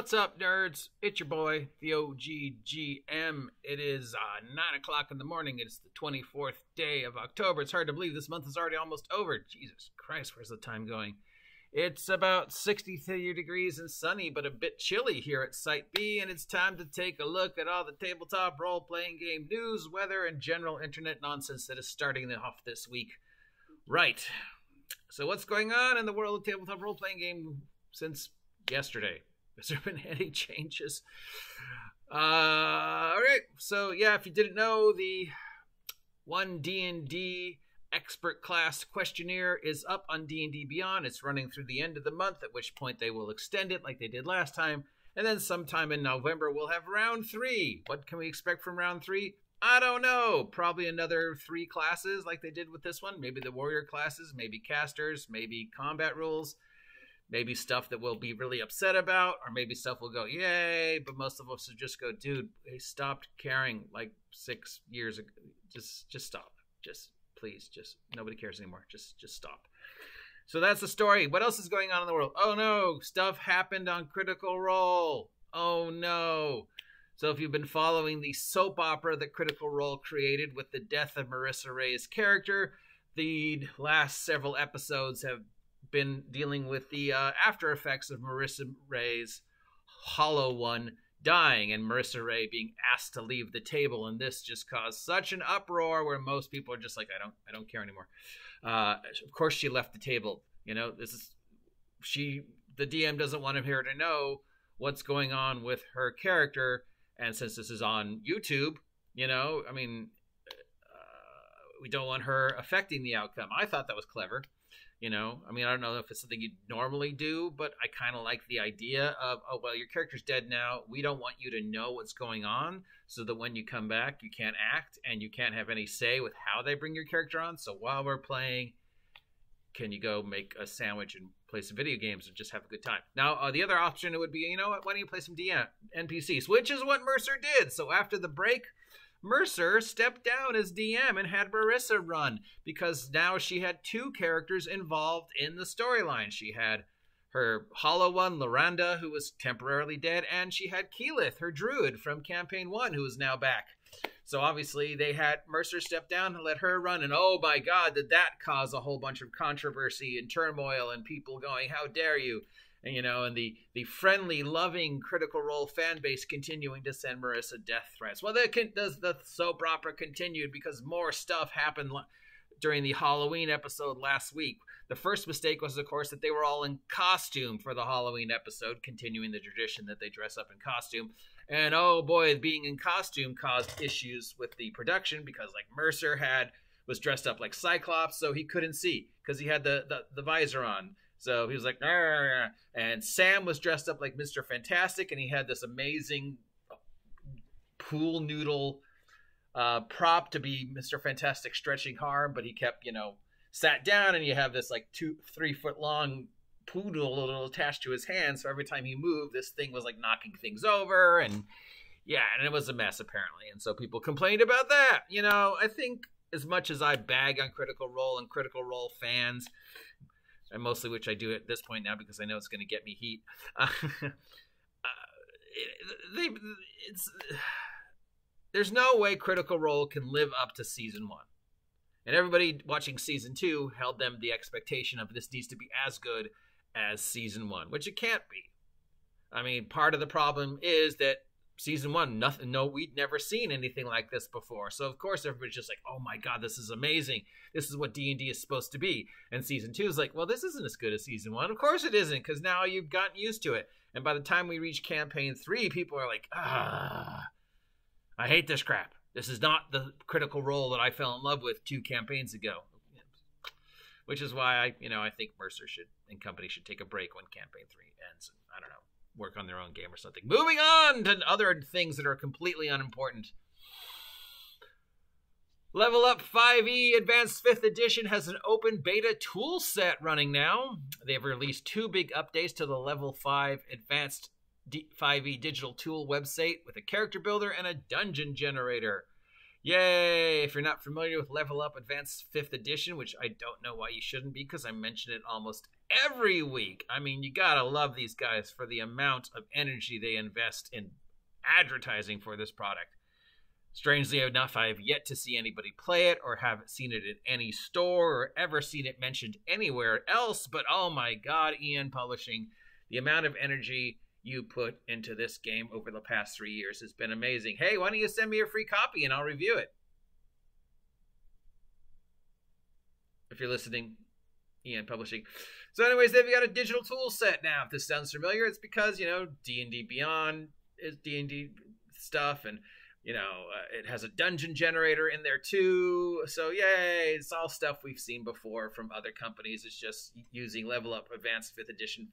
What's up, nerds? It's your boy, the OGGM. It is 9 o'clock in the morning. It's the 24th day of October. It's hard to believe this month is already almost over. Jesus Christ, where's the time going? It's about 63 degrees and sunny, but a bit chilly here at Site B, and it's time to take a look at all the tabletop role-playing game news, weather, and general internet nonsense that is starting off this week. Right. So what's going on in the world of tabletop role-playing game since yesterday? Has there been any changes? All right. So yeah, if you didn't know, the one D&D expert class questionnaire is up on D&D Beyond. It's running through the end of the month, at which point they will extend it like they did last time. And then sometime in November, we'll have round 3. What can we expect from round 3? I don't know. Probably another 3 classes like they did with this one. Maybe the warrior classes, maybe casters, maybe combat rules. Maybe stuff that we'll be really upset about, or maybe stuff we'll go, yay, but most of us will just go, dude, they stopped caring like 6 years ago. Just stop. Just, please, just, nobody cares anymore. Just stop. So that's the story. What else is going on in the world? Oh no, stuff happened on Critical Role. Oh no. So if you've been following the soap opera that Critical Role created with the death of Marissa Ray's character, the last several episodes have been dealing with the after effects of Marissa Ray's Hollow One dying and Marissa Ray being asked to leave the table, and this just caused such an uproar where most people are just like, I don't care anymore. Of course she left the table. You know, the DM doesn't want her to know what's going on with her character, and since this is on YouTube, you know, I mean, we don't want her affecting the outcome. I thought that was clever. You know, I mean, I don't know if it's something you'd normally do, but I kind of like the idea of, oh, well, your character's dead now. We don't want you to know what's going on so that when you come back, you can't act and you can't have any say with how they bring your character on. So while we're playing, can you go make a sandwich and play some video games and just have a good time? Now, the other option, it would be, you know what, why don't you play some NPCs, which is what Mercer did. So after the break, Mercer stepped down as DM and had Marissa run because now she had 2 characters involved in the storyline. She had her Hollow One, Loranda, who was temporarily dead, and she had Keyleth, her druid from Campaign 1, who is now back. So obviously they had Mercer step down and let her run, and oh my God, did that cause a whole bunch of controversy and turmoil and people going, how dare you? And, you know, and the friendly, loving Critical Role fan base continuing to send Marissa death threats. Well, the soap opera continued because more stuff happened during the Halloween episode last week. The first mistake was, of course, that they were all in costume for the Halloween episode, continuing the tradition that they dress up in costume. And, oh boy, being in costume caused issues with the production because, like, Mercer was dressed up like Cyclops, so he couldn't see because he had the visor on. So he was like, arr, and Sam was dressed up like Mr. Fantastic, and he had this amazing pool noodle prop to be Mr. Fantastic stretching arm, but he kept, you know, sat down, and you have this like 2-3 foot long pool noodle attached to his hand. So every time he moved, this thing was like knocking things over, and yeah, and it was a mess apparently. And so people complained about that. You know, I think as much as I bag on Critical Role and Critical Role fans, and mostly which I do at this point now because I know it's going to get me heat. There's no way Critical Role can live up to Season 1. And everybody watching Season 2 held them the expectation of this needs to be as good as Season 1, which it can't be. I mean, part of the problem is that Season 1, we'd never seen anything like this before. So, of course, everybody's just like, oh my God, this is amazing. This is what D&D is supposed to be. And Season 2 is like, well, this isn't as good as Season 1. Of course it isn't, because now you've gotten used to it. And by the time we reach Campaign 3, people are like, I hate this crap. This is not the Critical Role that I fell in love with 2 campaigns ago. Which is why I think Mercer and company should take a break when Campaign 3 ends. I don't know. Work on their own game or something. Moving on to other things that are completely unimportant. Level Up 5e Advanced 5th Edition has an open beta tool set running now. They've released 2 big updates to the Level 5 Advanced 5e digital tool website with a character builder and a dungeon generator. Yay! If you're not familiar with Level Up Advanced 5th Edition, which I don't know why you shouldn't be because I mention it almost every week. I mean, you gotta love these guys for the amount of energy they invest in advertising for this product. Strangely enough, I have yet to see anybody play it or haven't seen it in any store or ever seen it mentioned anywhere else. But oh my god, EN Publishing, the amount of energy you put into this game over the past 3 years has been amazing. Hey, why don't you send me a free copy and I'll review it? If you're listening, EN Publishing. So anyways, they've got a digital tool set now. If this sounds familiar, it's because, you know, D&D Beyond is D&D stuff, and you know, it has a dungeon generator in there too. So yay, it's all stuff we've seen before from other companies. It's just using Level Up Advanced 5th Edition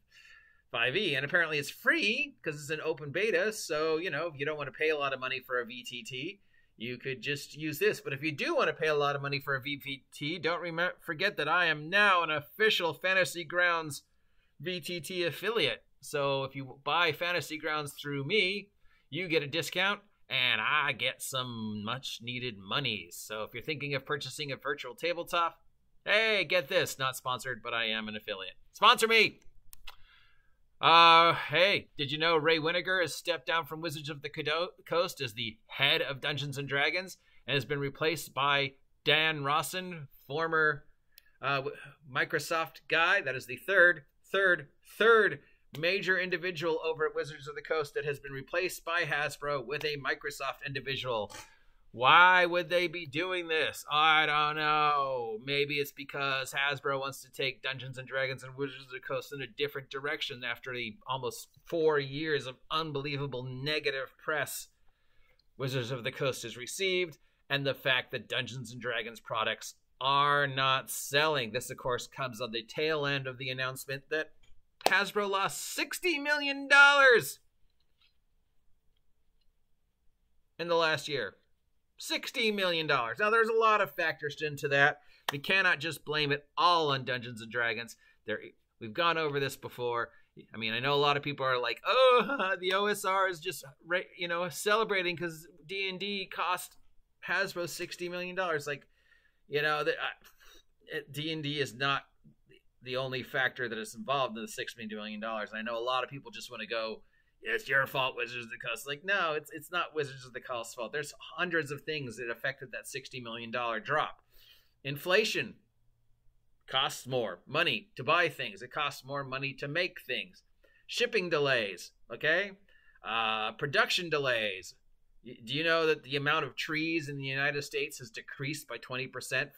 5e. And apparently it's free because it's an open beta. So, you know, if you don't want to pay a lot of money for a VTT, you could just use this. But if you do want to pay a lot of money for a VTT, don't forget that I am now an official Fantasy Grounds VTT affiliate. So if you buy Fantasy Grounds through me, you get a discount, and I get some much needed money. So if you're thinking of purchasing a virtual tabletop, hey, get this. Not sponsored, but I am an affiliate. Sponsor me! Hey, did you know Ray Winnegar has stepped down from Wizards of the Coast as the head of Dungeons & Dragons and has been replaced by Dan Rawson, former Microsoft guy. That is the third major individual over at Wizards of the Coast that has been replaced by Hasbro with a Microsoft individual. Why would they be doing this? I don't know. Maybe it's because Hasbro wants to take Dungeons and Dragons and Wizards of the Coast in a different direction after the almost 4 years of unbelievable negative press Wizards of the Coast has received, and the fact that Dungeons and Dragons products are not selling. This, of course, comes on the tail end of the announcement that Hasbro lost $60 million in the last year. $60 million. Now, there's a lot of factors into that. We cannot just blame it all on Dungeons & Dragons. We've gone over this before. I mean, I know a lot of people are like, oh, the OSR is just, you know, celebrating because D&D cost Hasbro $60 million. Like, you know, D&D is not the only factor that is involved in the $60 million. And I know a lot of people just want to go, it's your fault, Wizards of the Coast. Like, no, it's not Wizards of the Coast's fault. There's hundreds of things that affected that $60 million drop. Inflation costs more money to buy things. It costs more money to make things. Shipping delays, okay? Production delays. Do you know that the amount of trees in the United States has decreased by 20%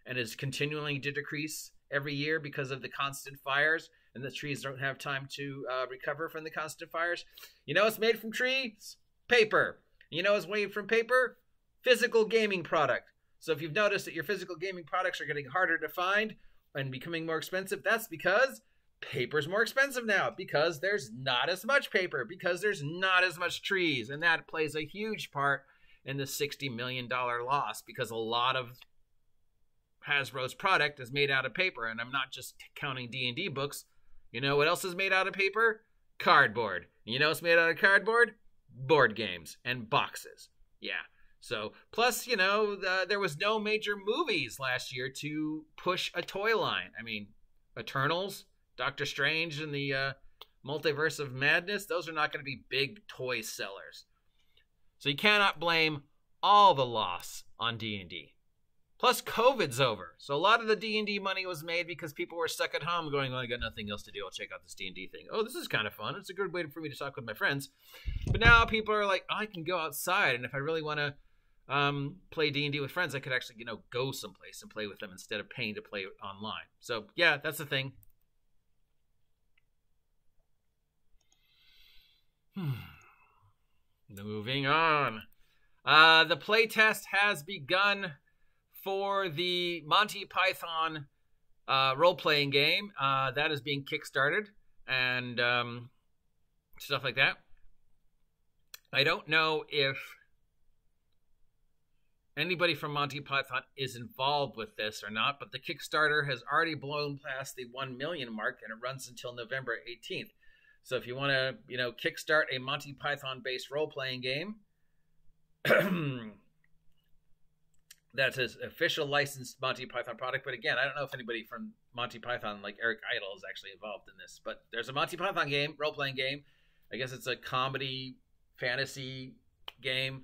and is continuing to decrease every year because of the constant fires, and the trees don't have time to recover from the constant fires? You know what's made from trees? Paper. You know what's made from paper? Physical gaming product. So if you've noticed that your physical gaming products are getting harder to find and becoming more expensive, that's because paper's more expensive now, because there's not as much paper, because there's not as much trees, and that plays a huge part in the $60 million loss, because a lot of Hasbro's product is made out of paper, and I'm not just counting D&D books. You know what else is made out of paper? Cardboard. And you know what's made out of cardboard? Board games and boxes. Yeah. So, plus, you know, there was no major movies last year to push a toy line. I mean, Eternals, Doctor Strange, and the Multiverse of Madness, those are not going to be big toy sellers. So you cannot blame all the loss on D&D. Plus, COVID's over. So a lot of the D&D money was made because people were stuck at home going, oh, I got nothing else to do. I'll check out this D&D thing. Oh, this is kind of fun. It's a good way for me to talk with my friends. But now people are like, oh, I can go outside. And if I really want to play D&D with friends, I could actually, you know, go someplace and play with them instead of paying to play online. So, yeah, that's the thing. Moving on. The playtest has begun for the Monty Python role-playing game. That is being kickstarted and stuff like that. I don't know if anybody from Monty Python is involved with this or not, but the Kickstarter has already blown past the 1 million mark, and it runs until November 18th. So if you want to, you know, kickstart a Monty Python-based role-playing game, That's his official licensed Monty Python product. But again, I don't know if anybody from Monty Python, like Eric Idle, is actually involved in this. But there's a Monty Python game, role-playing game. I guess it's a comedy fantasy game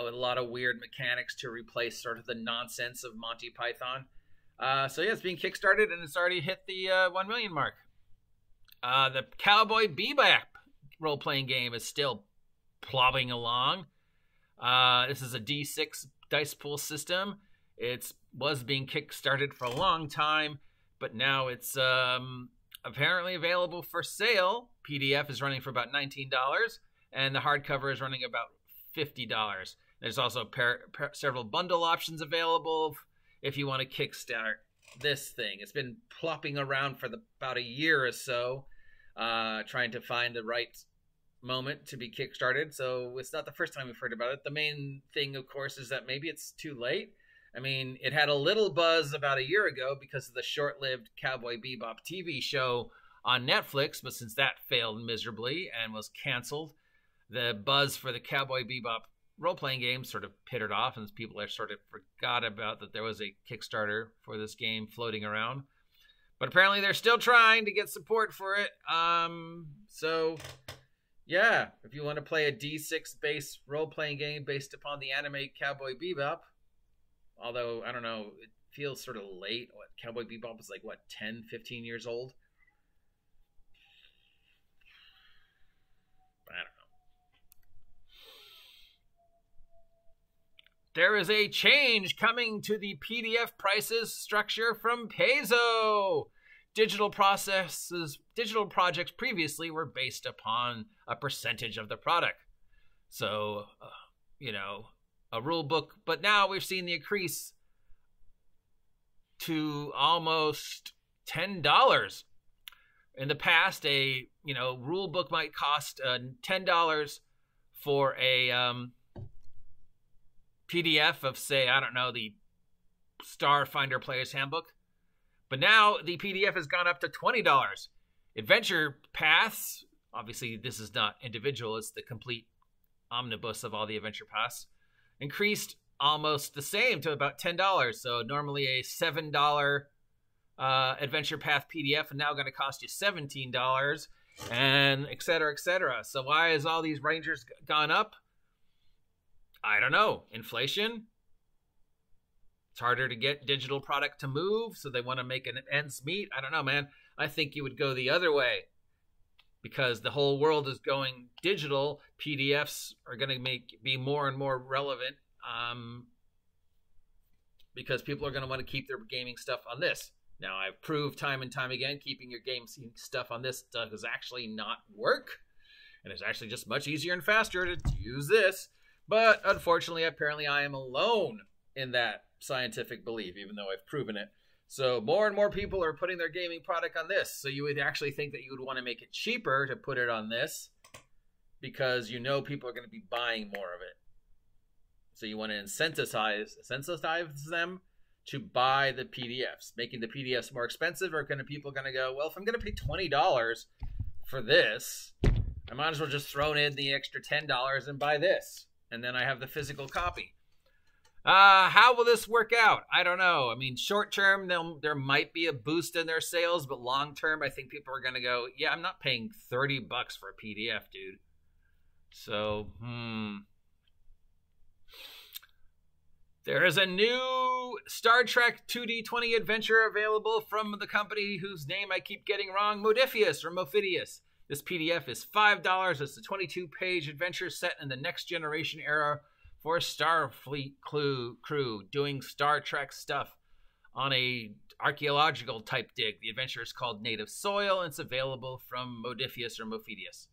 with a lot of weird mechanics to replace sort of the nonsense of Monty Python. So yeah, it's being kickstarted and it's already hit the 1 million mark. The Cowboy Bebop role-playing game is still plopping along. This is a D6 dice pool system. It was being kickstarted for a long time, but now it's apparently available for sale. PDF is running for about $19, and the hardcover is running about $50. There's also several bundle options available if you want to kickstart this thing. It's been plopping around for about a year or so, trying to find the right moment to be kickstarted. So it's not the first time we've heard about it. The main thing, of course, is that maybe it's too late. I mean, it had a little buzz about a year ago because of the short-lived Cowboy Bebop TV show on Netflix, but since that failed miserably and was canceled, the buzz for the Cowboy Bebop role-playing game sort of pittered off, and people are sort of forgot about that there was a Kickstarter for this game floating around. But apparently they're still trying to get support for it. So yeah, if you want to play a D6 based role-playing game based upon the anime Cowboy Bebop, although I don't know, it feels sort of late. What, Cowboy Bebop is like, what, 10, 15 years old? I don't know. There is a change coming to the PDF prices structure from Paizo. Digital projects previously were based upon a percentage of the product. So, a rule book, but now we've seen the increase to almost $10. In the past, a rule book might cost $10 for a PDF of, say, I don't know, the Starfinder Player's Handbook. But now the PDF has gone up to $20. Adventure Paths, obviously this is not individual, it's the complete omnibus of all the adventure paths, increased almost the same to about $10. So normally a $7 adventure path PDF is now going to cost you $17, and et cetera, et cetera. So why has all these ranges gone up? I don't know. Inflation? It's harder to get digital product to move, so they want to make an ends meet. I don't know, man. I think you would go the other way because the whole world is going digital. PDFs are going to be more and more relevant because people are going to want to keep their gaming stuff on this. Now, I've proved time and time again keeping your game stuff on this does actually not work, and it's actually just much easier and faster to use this. But unfortunately, apparently, I am alone in that scientific belief, even though I've proven it. So more and more people are putting their gaming product on this. So you would actually think that you would want to make it cheaper to put it on this because people are going to be buying more of it. So you want to incentivize them to buy the PDFs. Making the PDFs more expensive, or people going to go, well, if I'm going to pay $20 for this, I might as well just throw in the extra $10 and buy this. And then I have the physical copy. How will this work out? I don't know. I mean, short term, there might be a boost in their sales, but long term, I think people are going to go, yeah, I'm not paying $30 for a PDF, dude. So, There is a new Star Trek 2D20 adventure available from the company whose name I keep getting wrong, Modifius or Mofidius. This PDF is $5. It's a 22-page adventure set in the next generation era for a Starfleet crew doing Star Trek stuff on a archaeological type dig. The adventure is called Native Soil, and it's available from Modifius or Mofidius.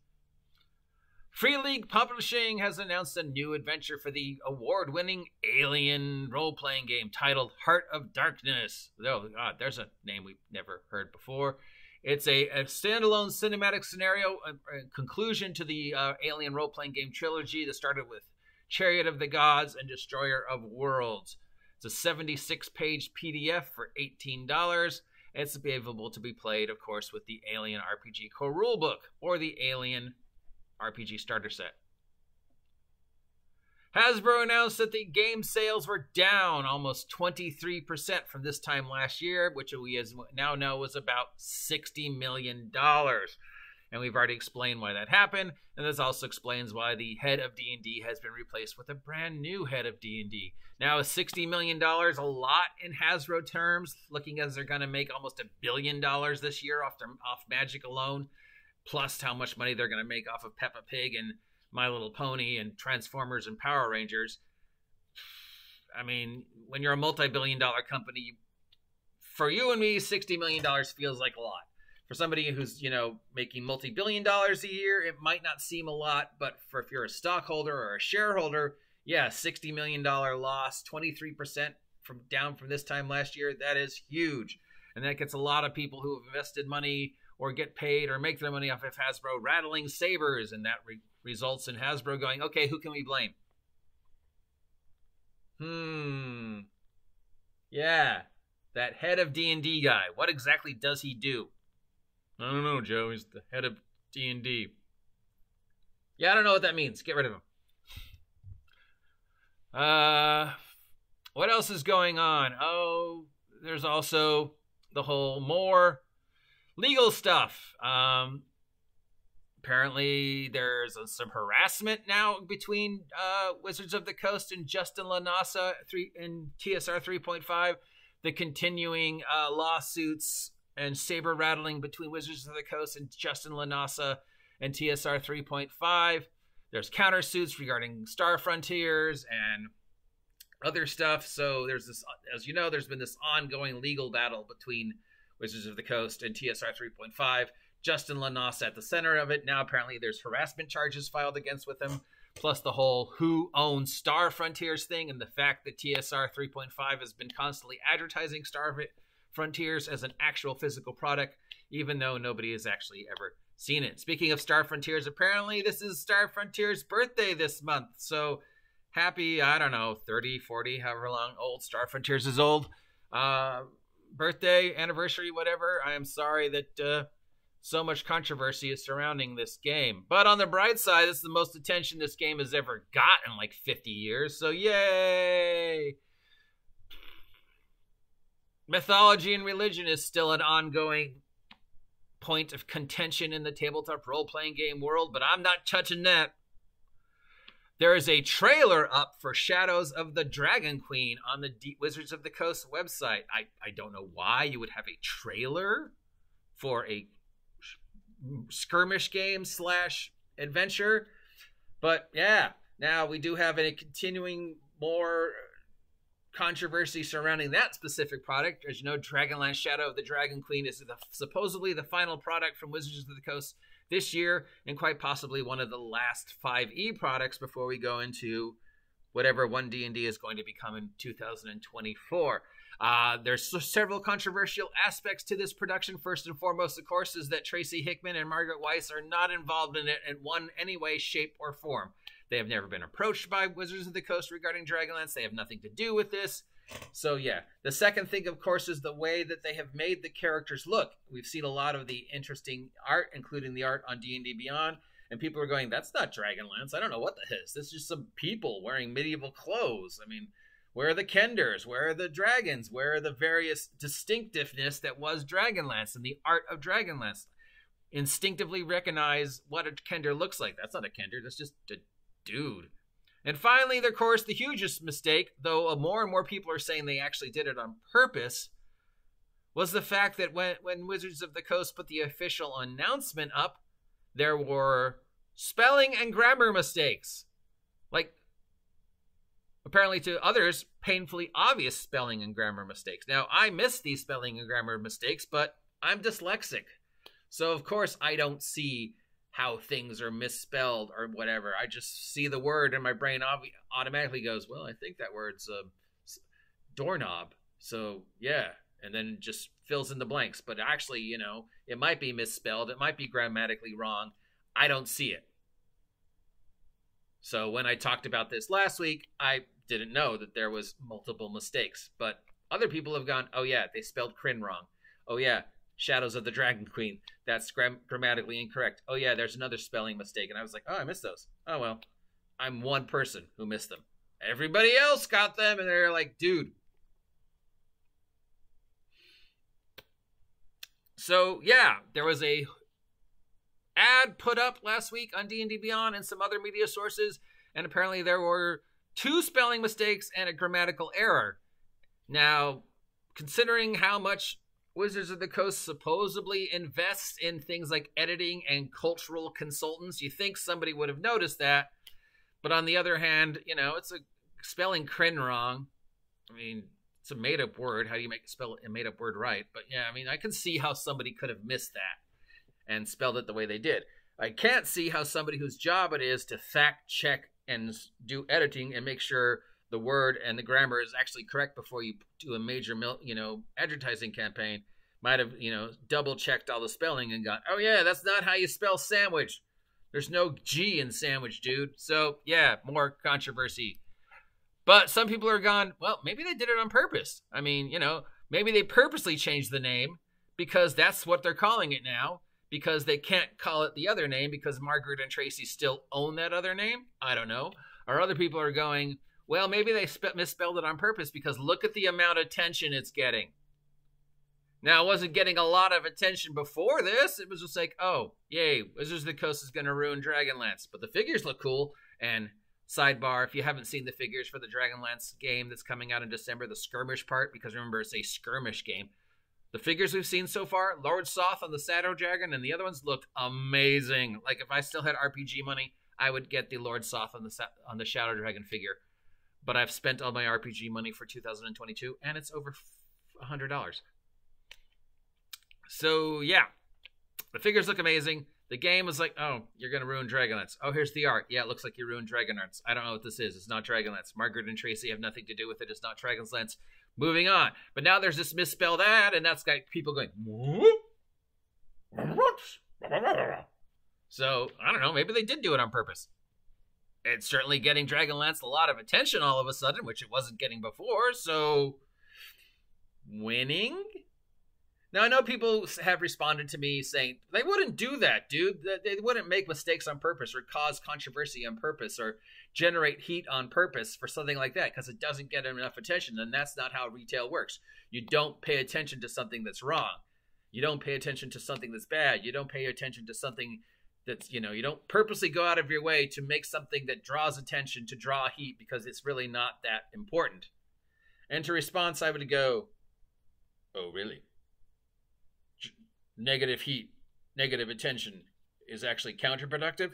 Free League Publishing has announced a new adventure for the award-winning Alien role-playing game titled Heart of Darkness. Oh, God, there's a name we've never heard before. It's a standalone cinematic scenario, a conclusion to the Alien role-playing game trilogy that started with Chariot of the Gods and Destroyer of Worlds. It's a 76-page PDF for $18. It's available to be played, of course, with the Alien RPG core rulebook or the Alien RPG starter set. Hasbro announced that the game sales were down almost 23% from this time last year, which we now know was about $60 million. And we've already explained why that happened, and this also explains why the head of D&D has been replaced with a brand new head of D&D. Now, is $60 million a lot in Hasbro terms, looking as they're going to make almost $1 billion this year off Magic alone, plus how much money they're going to make off of Peppa Pig and My Little Pony and Transformers and Power Rangers. I mean, when you're a multi-billion-dollar company, for you and me, $60 million feels like a lot. For somebody who's, making multi-billion dollars a year, it might not seem a lot, but if you're a stockholder or a shareholder, yeah, $60 million loss, 23% down from this time last year, that is huge. And that gets a lot of people who have invested money or get paid or make their money off of Hasbro rattling sabers, and that results in Hasbro going, okay, who can we blame? Yeah, that head of D&D guy. What exactly does he do? I don't know, Joe. He's the head of D&D. Yeah, I don't know what that means. Get rid of him. What else is going on? Oh, there's also the whole more legal stuff. Apparently, there's some harassment now between Wizards of the Coast and Justin LaNasa in TSR 3.5. The continuing lawsuits and saber rattling between Wizards of the Coast and Justin LaNasa and TSR 3.5. There's countersuits regarding Star Frontiers and other stuff. So there's this, as you know, there's been this ongoing legal battle between Wizards of the Coast and TSR 3.5. Justin LaNasa at the center of it. Now apparently there's harassment charges filed against with him, plus the whole who owns Star Frontiers thing, and the fact that TSR 3.5 has been constantly advertising Star Frontiers as an actual physical product, even though nobody has actually ever seen it. Speaking of Star Frontiers, apparently this is Star Frontiers' birthday this month. So happy, 30, 40, however long old Star Frontiers is old. Birthday, anniversary, whatever. I am sorry that so much controversy is surrounding this game. But on the bright side, it's the most attention this game has ever gotten in like 50 years. So yay! Mythology and religion is still an ongoing point of contention in the tabletop role-playing game world, but I'm not touching that. There is a trailer up for Shadows of the Dragon Queen on the Wizards of the Coast website. I don't know why you would have a trailer for a skirmish game / adventure, but yeah, now we do have a continuing more controversy surrounding that specific product. As you know, Dragonlance Shadow of the Dragon Queen is supposedly the final product from Wizards of the Coast this year, and quite possibly one of the last 5e products before we go into whatever 1D&D is going to become in 2024. There's several controversial aspects to this production. First and foremost, of course, is that Tracy Hickman and Margaret Weiss are not involved in it in any way, shape, or form. They have never been approached by Wizards of the Coast regarding Dragonlance. They have nothing to do with this. So yeah, the second thing, of course, is the way that they have made the characters look. We've seen a lot of the interesting art, including the art on D&D Beyond, and people are going, that's not Dragonlance. I don't know what that is. This is just some people wearing medieval clothes. I mean, where are the Kenders? Where are the dragons? Where are the various distinctiveness that was Dragonlance and the art of Dragonlance? Instinctively recognize what a Kender looks like. That's not a Kender. That's just a dude. And finally, of course, the hugest mistake, though more and more people are saying they actually did it on purpose, was the fact that when Wizards of the Coast put the official announcement up, there were spelling and grammar mistakes. Like, apparently to others, painfully obvious spelling and grammar mistakes. Now, I miss these spelling and grammar mistakes, but I'm dyslexic. So, of course, I don't see how things are misspelled or whatever. I just see the word and my brain automatically goes, well, I think that word's doorknob. So, yeah. And then just fills in the blanks. But actually, it might be misspelled. It might be grammatically wrong. I don't see it. So when I talked about this last week, I didn't know that there was multiple mistakes. But other people have gone, oh yeah, they spelled Kryn wrong. Oh yeah, Shadows of the Dragon Queen, that's grammatically incorrect. Oh yeah, there's another spelling mistake. And I was like, oh, I missed those. Oh well, I'm one person who missed them. Everybody else got them, and they're like, dude. So, yeah, there was a ad put up last week on D&D Beyond and some other media sources, and apparently there were 2 spelling mistakes and a grammatical error. Now, considering how much Wizards of the Coast supposedly invests in things like editing and cultural consultants, you think somebody would have noticed that. But on the other hand, you know, it's a spelling Kryn wrong. I mean, it's a made-up word. How do you spell a made-up word right? But yeah, I mean, I can see how somebody could have missed that and spelled it the way they did. I can't see how somebody whose job it is to fact check and do editing and make sure the word and the grammar is actually correct before you do a major, advertising campaign might have, double checked all the spelling and gone, oh yeah, that's not how you spell sandwich. There's no G in sandwich, dude. So yeah, more controversy. But some people are gone, well, maybe they did it on purpose. I mean, maybe they purposely changed the name because that's what they're calling it now, because they can't call it the other name because Margaret and Tracy still own that other name. I don't know. Or other people are going, well, maybe they misspelled it on purpose because look at the amount of attention it's getting. Now, it wasn't getting a lot of attention before this. It was just like, oh, yay, Wizards of the Coast is going to ruin Dragonlance. But the figures look cool. And sidebar, if you haven't seen the figures for the Dragonlance game that's coming out in December, the skirmish part, because remember, it's a skirmish game. The figures we've seen so far, Lord Soth on the Shadow Dragon and the other ones look amazing. Like, if I still had RPG money, I would get the Lord Soth on the Shadow Dragon figure. But I've spent all my RPG money for 2022, and it's over $100. So, yeah. The figures look amazing. The game was like, oh, you're going to ruin Dragonlance. Oh, here's the art. Yeah, it looks like you ruined Dragonlance. I don't know what this is. It's not Dragonlance. Margaret and Tracy have nothing to do with it. It's not Dragonlance. Moving on. But now there's this misspelled ad, and that's got people going, what? So, I don't know. Maybe they did do it on purpose. It's certainly getting Dragonlance a lot of attention all of a sudden, which it wasn't getting before. So, winning? Now, I know people have responded to me saying, they wouldn't do that, dude. They wouldn't make mistakes on purpose or cause controversy on purpose or generate heat on purpose for something like that because it doesn't get enough attention. And that's not how retail works. You don't pay attention to something that's wrong. You don't pay attention to something that's bad. You don't pay attention to something that's, you don't purposely go out of your way to make something that draws attention to draw heat because it's really not that important. And to response, I would go, oh, really? Negative heat, negative attention is actually counterproductive.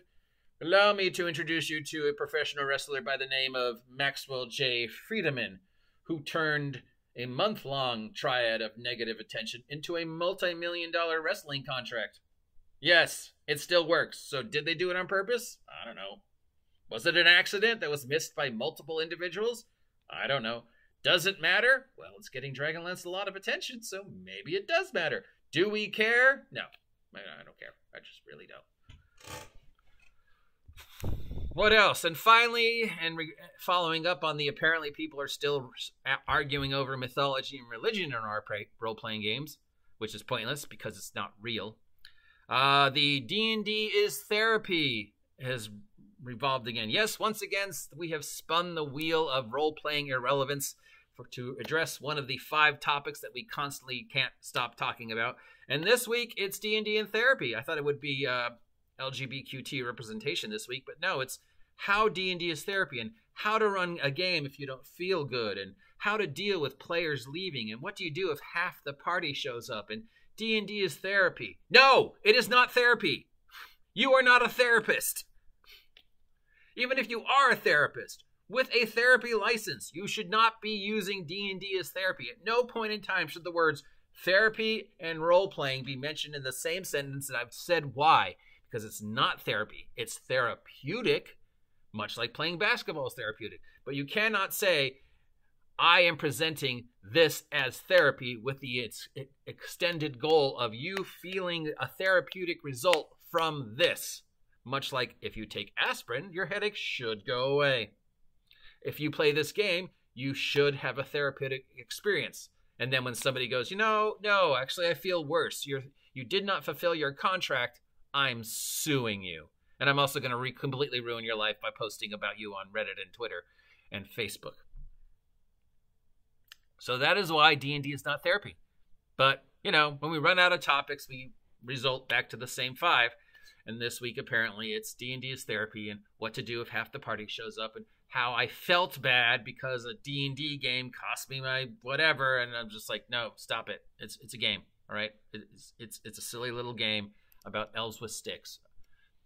Allow me to introduce you to a professional wrestler by the name of Maxwell J. Friedemann, who turned a month-long triad of negative attention into a multi-million-dollar wrestling contract. Yes, it still works. So did they do it on purpose? I don't know. Was it an accident that was missed by multiple individuals? I don't know. Does it matter? Well, it's getting Dragonlance a lot of attention, so maybe it does matter. Do we care? No, I don't care. I just really don't. What else? And finally, following up on the apparently people are still arguing over mythology and religion in our role-playing games, which is pointless because it's not real. The D&D is therapy has revolved again. Yes, once again, we have spun the wheel of role-playing irrelevance to address one of the 5 topics that we constantly can't stop talking about. And this week, it's D&D and therapy. I thought it would be LGBTQ representation this week, but no, it's how D&D is therapy and how to run a game if you don't feel good and how to deal with players leaving and what do you do if half the party shows up and D&D is therapy. No, it is not therapy. You are not a therapist. Even if you are a therapist, with a therapy license, you should not be using D&D as therapy. At no point in time should the words therapy and role-playing be mentioned in the same sentence, and I've said why. Because it's not therapy. It's therapeutic, much like playing basketball is therapeutic. But you cannot say, I am presenting this as therapy with the extended goal of you feeling a therapeutic result from this. Much like if you take aspirin, your headache should go away. If you play this game, you should have a therapeutic experience. And then when somebody goes, no, actually I feel worse. You did not fulfill your contract. I'm suing you. And I'm also going to completely ruin your life by posting about you on Reddit and Twitter and Facebook. So that is why D&D is not therapy. But, you know, when we run out of topics, we result back to the same 5. And this week, apparently, it's D&D is therapy and what to do if half the party shows up and how I felt bad because a D&D game cost me my whatever. And I'm just like, no, stop it. It's a game, all right? It's a silly little game about elves with sticks.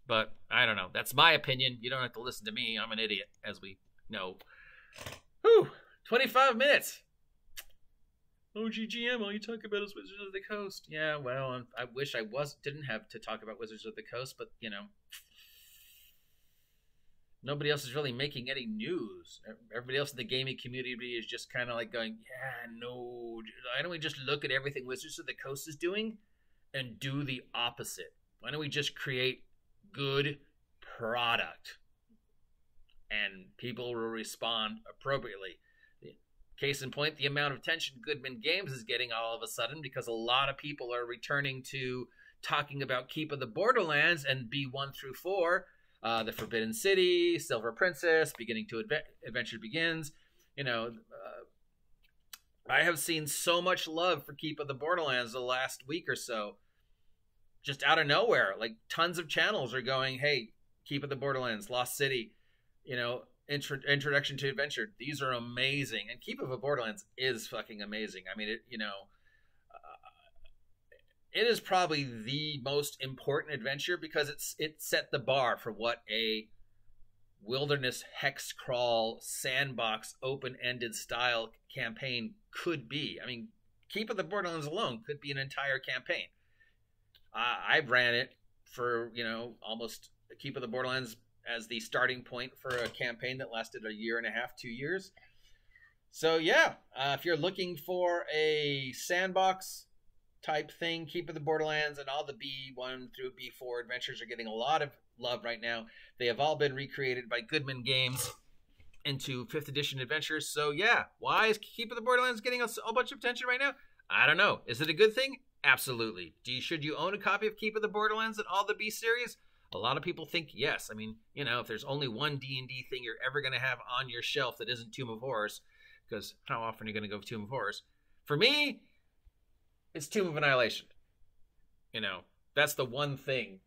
But I don't know. That's my opinion. You don't have to listen to me. I'm an idiot, as we know. Whew, 25 minutes. OGGM, all you talk about is Wizards of the Coast. Yeah, well, I wish I didn't have to talk about Wizards of the Coast, but, you know, nobody else is really making any news. Everybody else in the gaming community is just kind of like going, yeah, no, why don't we just look at everything Wizards of the Coast is doing and do the opposite? Why don't we just create good product and people will respond appropriately? Case in point, the amount of attention Goodman Games is getting all of a sudden because a lot of people are returning to talking about Keep of the Borderlands and B1 through 4, The Forbidden City, Silver Princess, Beginning to Adventure Begins. You know, I have seen so much love for Keep of the Borderlands the last week or so. Just out of nowhere, like tons of channels are going, hey, Keep of the Borderlands, Lost City, you know, Introduction to Adventure. These are amazing, and Keep of the Borderlands is fucking amazing. I mean, it is probably the most important adventure because it set the bar for what a wilderness hex crawl sandbox open-ended style campaign could be. I mean, Keep of the Borderlands alone could be an entire campaign. I ran it for, you know, almost Keep of the Borderlands as the starting point for a campaign that lasted a year and a half, 2 years. So yeah, if you're looking for a sandbox type thing, Keep of the Borderlands and all the B1 through B4 adventures are getting a lot of love right now. They have all been recreated by Goodman Games into 5th edition adventures. So yeah, why is Keep of the Borderlands getting a whole bunch of attention right now? I don't know. Is it a good thing? Absolutely. Should you own a copy of Keep of the Borderlands and all the B series? A lot of people think yes. I mean, you know, if there's only one D&D thing you're ever going to have on your shelf that isn't Tomb of Horrors, because how often are you going to go Tomb of Horrors? For me, it's Tomb of Annihilation. You know, that's the one thing,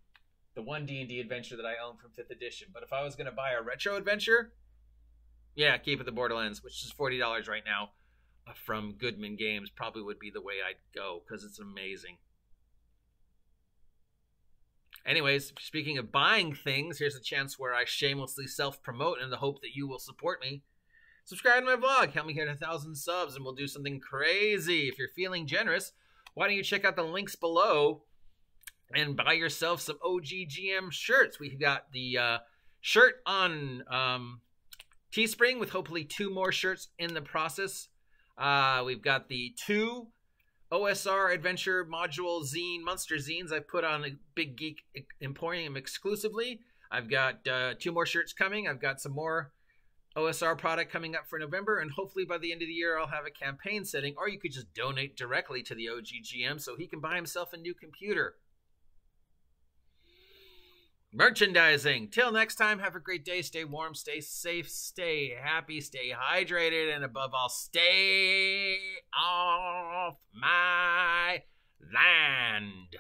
the one D&D adventure that I own from 5th edition. But if I was going to buy a retro adventure, yeah, Keep of the Borderlands, which is $40 right now from Goodman Games, probably would be the way I'd go because it's amazing. Anyways, speaking of buying things, here's a chance where I shamelessly self-promote in the hope that you will support me. Subscribe to my vlog. Help me hit 1,000 subs, and we'll do something crazy. If you're feeling generous, why don't you check out the links below and buy yourself some OGGM shirts. We've got the shirt on Teespring with hopefully 2 more shirts in the process. We've got the 2 OSR Adventure Module Zine, Monster Zines I put on a Big Geek Emporium exclusively. I've got 2 more shirts coming. I've got some more OSR product coming up for November, and hopefully by the end of the year I'll have a campaign setting, or you could just donate directly to the OGGM so he can buy himself a new computer. Merchandising. Till next time, have a great day. Stay warm, stay safe, stay happy, stay hydrated, and above all, stay off my land.